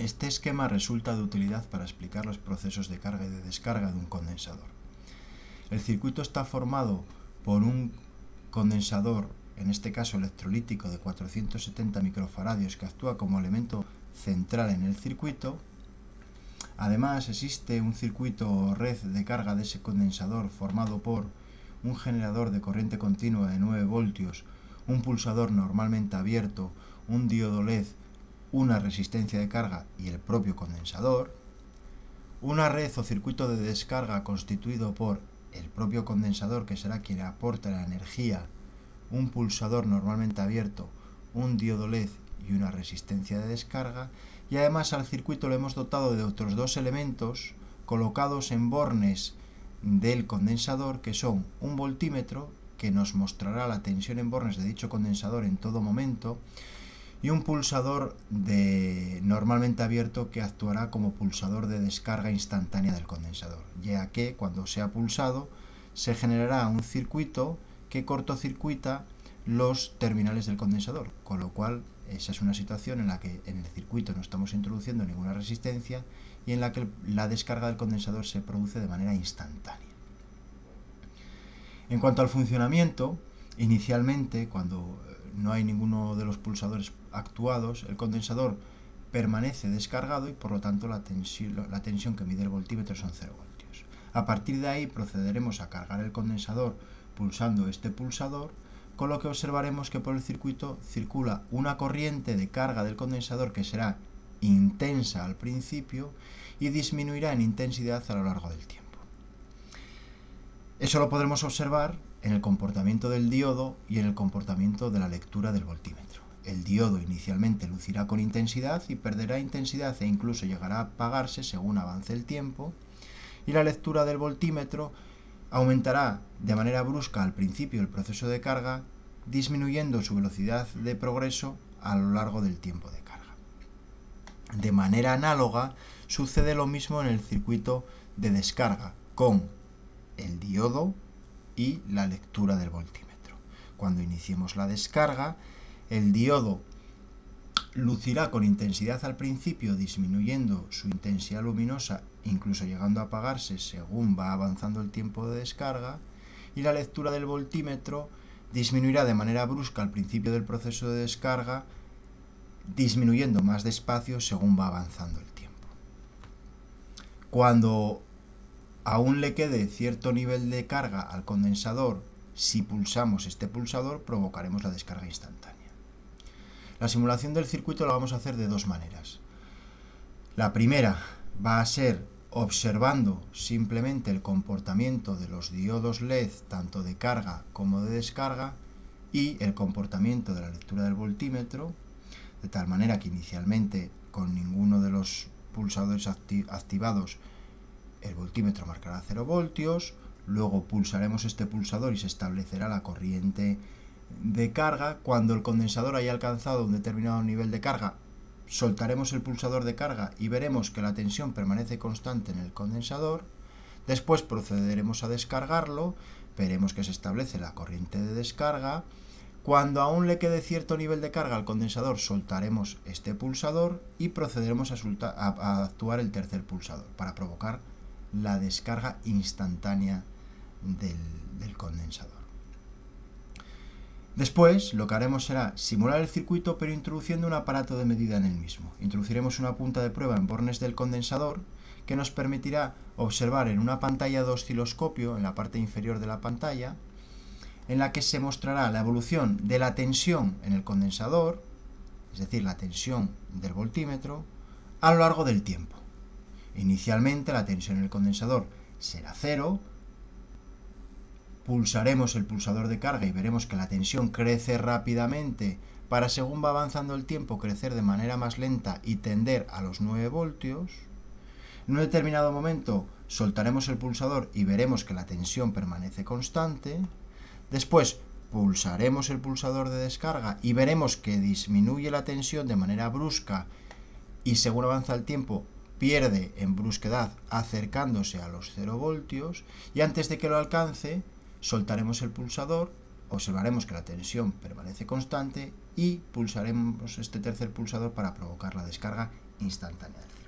Este esquema resulta de utilidad para explicar los procesos de carga y de descarga de un condensador. El circuito está formado por un condensador, en este caso electrolítico, de 470 microfaradios que actúa como elemento central en el circuito. Además, existe un circuito o red de carga de ese condensador formado por un generador de corriente continua de 9 voltios, un pulsador normalmente abierto, un diodo LED, una resistencia de carga y el propio condensador. Una red o circuito de descarga constituido por el propio condensador, que será quien aporta la energía, un pulsador normalmente abierto, un diodo LED y una resistencia de descarga. Y además al circuito lo hemos dotado de otros dos elementos colocados en bornes del condensador, que son un voltímetro, que nos mostrará la tensión en bornes de dicho condensador en todo momento, y un pulsador normalmente abierto, que actuará como pulsador de descarga instantánea del condensador, ya que cuando sea pulsado se generará un circuito que cortocircuita los terminales del condensador, con lo cual esa es una situación en la que en el circuito no estamos introduciendo ninguna resistencia y en la que la descarga del condensador se produce de manera instantánea. En cuanto al funcionamiento, inicialmente, cuando no hay ninguno de los pulsadores actuados, el condensador permanece descargado y por lo tanto la tensión que mide el voltímetro son 0 voltios. A partir de ahí procederemos a cargar el condensador pulsando este pulsador, con lo que observaremos que por el circuito circula una corriente de carga del condensador que será intensa al principio y disminuirá en intensidad a lo largo del tiempo. Eso lo podremos observar en el comportamiento del diodo y en el comportamiento de la lectura del voltímetro. El diodo inicialmente lucirá con intensidad y perderá intensidad e incluso llegará a apagarse según avance el tiempo, y la lectura del voltímetro aumentará de manera brusca al principio del proceso de carga, disminuyendo su velocidad de progreso a lo largo del tiempo de carga. De manera análoga, sucede lo mismo en el circuito de descarga, con el diodo y la lectura del voltímetro. Cuando iniciemos la descarga, el diodo lucirá con intensidad al principio, disminuyendo su intensidad luminosa, incluso llegando a apagarse según va avanzando el tiempo de descarga, y la lectura del voltímetro disminuirá de manera brusca al principio del proceso de descarga, disminuyendo más despacio según va avanzando el tiempo. Cuando aún le quede cierto nivel de carga al condensador, si pulsamos este pulsador, provocaremos la descarga instantánea. La simulación del circuito la vamos a hacer de dos maneras. La primera va a ser observando simplemente el comportamiento de los diodos LED, tanto de carga como de descarga, y el comportamiento de la lectura del voltímetro, de tal manera que inicialmente con ninguno de los pulsadores activados el voltímetro marcará 0 voltios, luego pulsaremos este pulsador y se establecerá la corriente de carga. Cuando el condensador haya alcanzado un determinado nivel de carga, soltaremos el pulsador de carga y veremos que la tensión permanece constante en el condensador. Después procederemos a descargarlo, veremos que se establece la corriente de descarga. Cuando aún le quede cierto nivel de carga al condensador, soltaremos este pulsador y procederemos a actuar el tercer pulsador para provocar la descarga instantánea del condensador. Después lo que haremos será simular el circuito, pero introduciendo un aparato de medida en el mismo. Introduciremos una punta de prueba en bornes del condensador que nos permitirá observar en una pantalla de osciloscopio, en la parte inferior de la pantalla, en la que se mostrará la evolución de la tensión en el condensador, es decir, la tensión del voltímetro, a lo largo del tiempo. Inicialmente la tensión en el condensador será 0, pulsaremos el pulsador de carga y veremos que la tensión crece rápidamente para, según va avanzando el tiempo, crecer de manera más lenta y tender a los 9 voltios. En un determinado momento soltaremos el pulsador y veremos que la tensión permanece constante. Después pulsaremos el pulsador de descarga y veremos que disminuye la tensión de manera brusca y, según avanza el tiempo, pierde en brusquedad acercándose a los 0 voltios, y antes de que lo alcance soltaremos el pulsador, observaremos que la tensión permanece constante y pulsaremos este tercer pulsador para provocar la descarga instantánea del